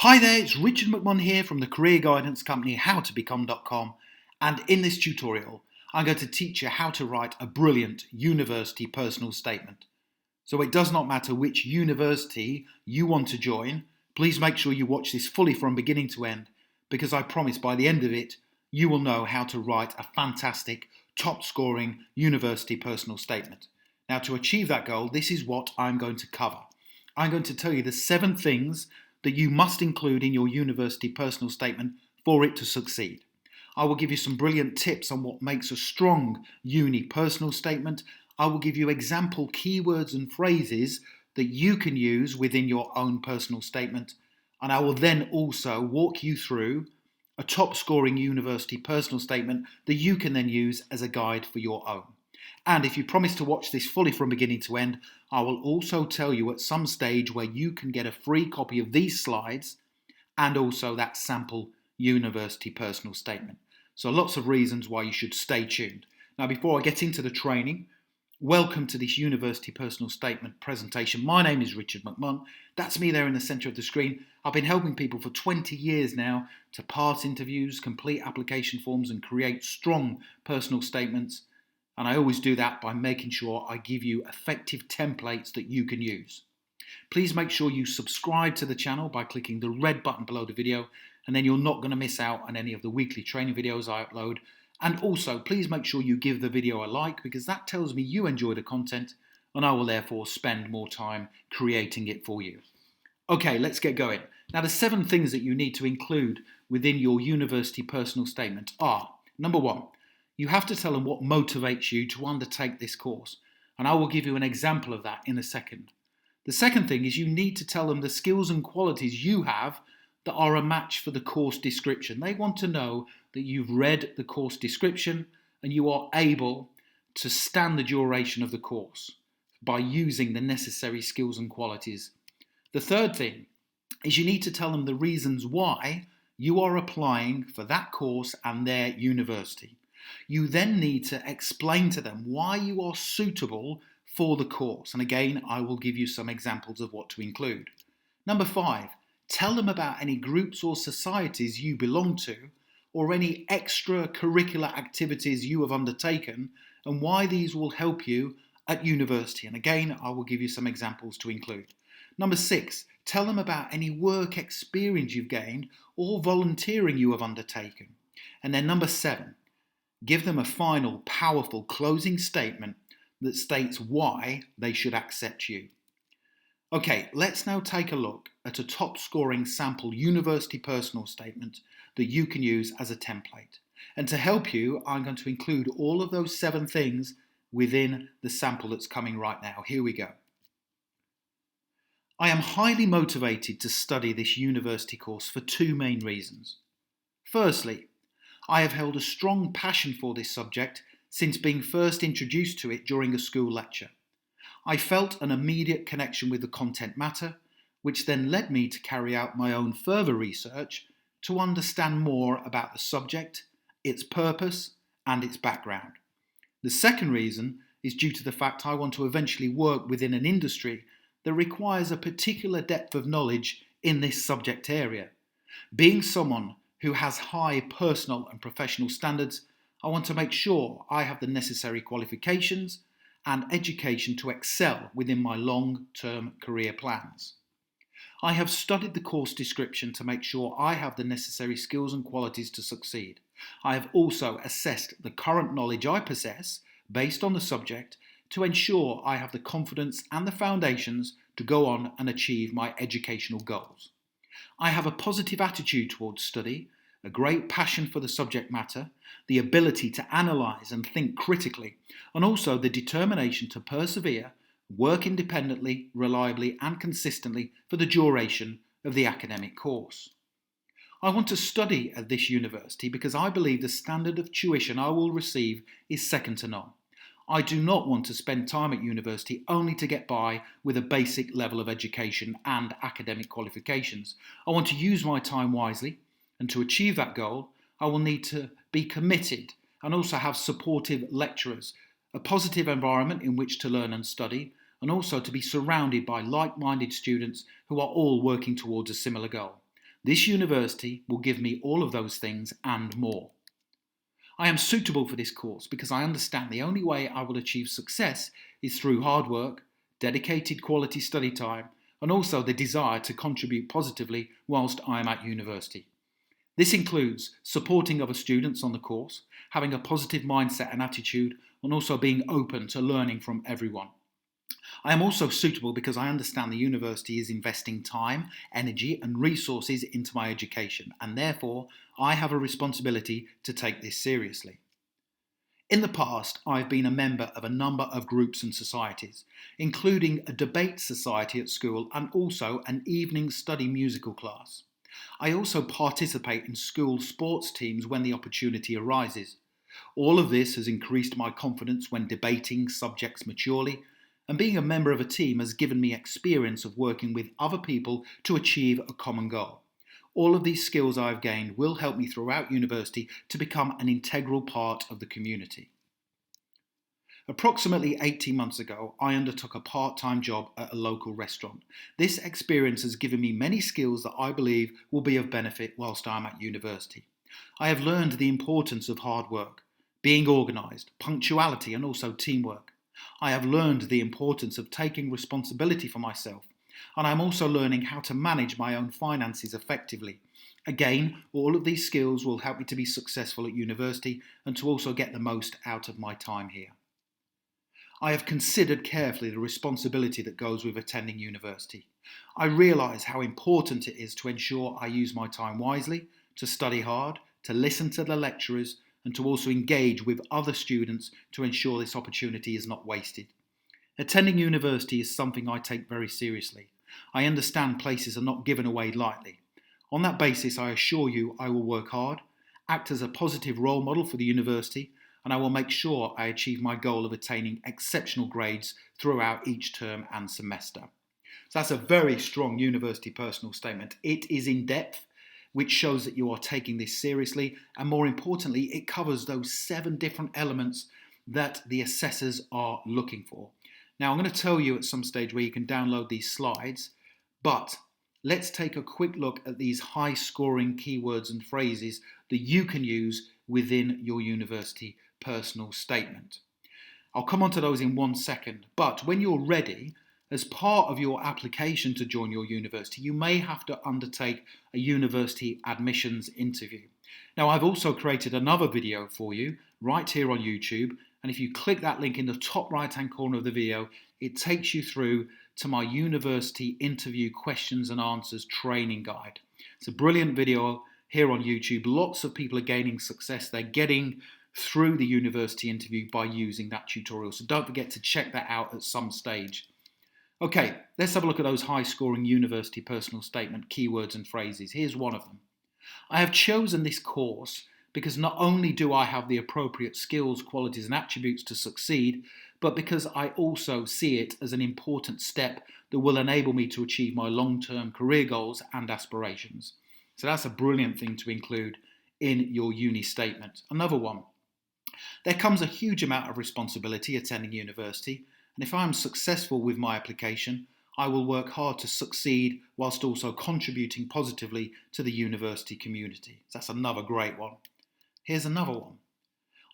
Hi there, it's Richard McMunn here from the career guidance company howtobecome.com, and in this tutorial I'm going to teach you how to write a brilliant university personal statement. So it does not matter which university you want to join, please make sure you watch this fully from beginning to end, because I promise by the end of it you will know how to write a fantastic, top-scoring university personal statement. Now, to achieve that goal, this is what I'm going to cover. I'm going to tell you the 7 things that you must include in your university personal statement for it to succeed. I will give you some brilliant tips on what makes a strong uni personal statement. I will give you example keywords and phrases that you can use within your own personal statement. And I will then also walk you through a top scoring university personal statement that you can then use as a guide for your own. And if you promise to watch this fully from beginning to end, I will also tell you at some stage where you can get a free copy of these slides and also that sample university personal statement. So lots of reasons why you should stay tuned. Now, before I get into the training, welcome to this university personal statement presentation. My name is Richard McMunn. That's me there in the centre of the screen. I've been helping people for 20 years now to pass interviews, complete application forms and create strong personal statements. And I always do that by making sure I give you effective templates that you can use. Please make sure you subscribe to the channel by clicking the red button below the video, and then you're not going to miss out on any of the weekly training videos I upload. And also, please make sure you give the video a like, because that tells me you enjoy the content and I will therefore spend more time creating it for you. Okay, let's get going. Now, the 7 things that you need to include within your university personal statement are: number 1, you have to tell them what motivates you to undertake this course, and I will give you an example of that in a second. The second thing is you need to tell them the skills and qualities you have that are a match for the course description. They want to know that you've read the course description and you are able to stand the duration of the course by using the necessary skills and qualities. The third thing is you need to tell them the reasons why you are applying for that course and their university. You then need to explain to them why you are suitable for the course. And again, I will give you some examples of what to include. Number 5, tell them about any groups or societies you belong to, or any extracurricular activities you have undertaken, and why these will help you at university. And again, I will give you some examples to include. Number 6, tell them about any work experience you've gained or volunteering you have undertaken. And then number 7, give them a final, powerful closing statement that states why they should accept you. Okay, let's now take a look at a top-scoring sample university personal statement that you can use as a template. And to help you, I'm going to include all of those 7 things within the sample that's coming right now. Here we go. I am highly motivated to study this university course for 2 main reasons. Firstly, I have held a strong passion for this subject since being first introduced to it during a school lecture. I felt an immediate connection with the content matter, which then led me to carry out my own further research to understand more about the subject, its purpose, and its background. The second reason is due to the fact I want to eventually work within an industry that requires a particular depth of knowledge in this subject area. Being someone who has high personal and professional standards, I want to make sure I have the necessary qualifications and education to excel within my long-term career plans. I have studied the course description to make sure I have the necessary skills and qualities to succeed. I have also assessed the current knowledge I possess based on the subject to ensure I have the confidence and the foundations to go on and achieve my educational goals. I have a positive attitude towards study, a great passion for the subject matter, the ability to analyse and think critically, and also the determination to persevere, work independently, reliably and consistently for the duration of the academic course. I want to study at this university because I believe the standard of tuition I will receive is second to none. I do not want to spend time at university only to get by with a basic level of education and academic qualifications. I want to use my time wisely, and to achieve that goal, I will need to be committed and also have supportive lecturers, a positive environment in which to learn and study, and also to be surrounded by like-minded students who are all working towards a similar goal. This university will give me all of those things and more. I am suitable for this course because I understand the only way I will achieve success is through hard work, dedicated quality study time, and also the desire to contribute positively whilst I am at university. This includes supporting other students on the course, having a positive mindset and attitude, and also being open to learning from everyone. I am also suitable because I understand the university is investing time, energy, and resources into my education, and therefore I have a responsibility to take this seriously. In the past, I've been a member of a number of groups and societies, including a debate society at school and also an evening study musical class. I also participate in school sports teams when the opportunity arises. All of this has increased my confidence when debating subjects maturely, and being a member of a team has given me experience of working with other people to achieve a common goal. All of these skills I've gained will help me throughout university to become an integral part of the community. Approximately 18 months ago, I undertook a part-time job at a local restaurant. This experience has given me many skills that I believe will be of benefit whilst I'm at university. I have learned the importance of hard work, being organised, punctuality, and also teamwork. I have learned the importance of taking responsibility for myself, and I'm also learning how to manage my own finances effectively. Again, all of these skills will help me to be successful at university and to also get the most out of my time here. I have considered carefully the responsibility that goes with attending university. I realise how important it is to ensure I use my time wisely, to study hard, to listen to the lecturers, and to also engage with other students to ensure this opportunity is not wasted. Attending university is something I take very seriously. I understand places are not given away lightly. On that basis, I assure you I will work hard, act as a positive role model for the university, and I will make sure I achieve my goal of attaining exceptional grades throughout each term and semester. So that's a very strong university personal statement. It is in depth, which shows that you are taking this seriously, and more importantly, it covers those 7 different elements that the assessors are looking for. Now, I'm going to tell you at some stage where you can download these slides, but let's take a quick look at these high-scoring keywords and phrases that you can use within your university personal statement. I'll come on to those in 1 second, but when you're ready, as part of your application to join your university, you may have to undertake a university admissions interview. Now, I've also created another video for you right here on YouTube, and if you click that link in the top right-hand corner of the video, it takes you through to my university interview questions and answers training guide. It's a brilliant video here on YouTube. Lots of people are gaining success. They're getting through the university interview by using that tutorial, so don't forget to check that out at some stage. Okay, let's have a look at those high-scoring university personal statement keywords and phrases. Here's one of them. I have chosen this course because not only do I have the appropriate skills, qualities and attributes to succeed, but because I also see it as an important step that will enable me to achieve my long-term career goals and aspirations. So that's a brilliant thing to include in your uni statement. Another one. There comes a huge amount of responsibility attending university, and if I am successful with my application, I will work hard to succeed whilst also contributing positively to the university community. So that's another great one. Here's another one.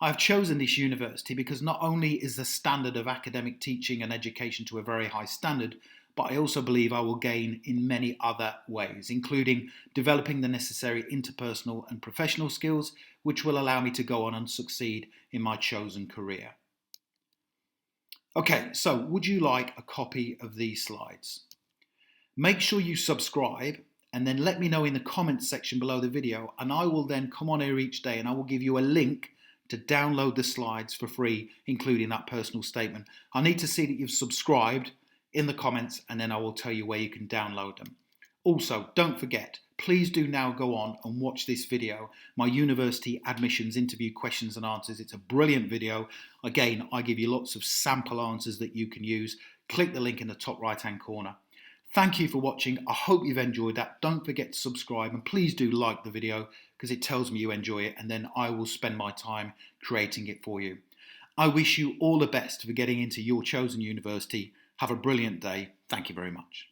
I have chosen this university because not only is the standard of academic teaching and education to a very high standard, but I also believe I will gain in many other ways, including developing the necessary interpersonal and professional skills, which will allow me to go on and succeed in my chosen career. Okay, so would you like a copy of these slides? Make sure you subscribe and then let me know in the comments section below the video, and I will then come on here each day and I will give you a link to download the slides for free, including that personal statement. I need to see that you've subscribed in the comments, and then I will tell you where you can download them. Also, don't forget, please do now go on and watch this video, my university admissions interview questions and answers. It's a brilliant video. Again, I give you lots of sample answers that you can use. Click the link in the top right-hand corner. Thank you for watching. I hope you've enjoyed that. Don't forget to subscribe, and please do like the video because it tells me you enjoy it, and then I will spend my time creating it for you. I wish you all the best for getting into your chosen university. Have a brilliant day. Thank you very much.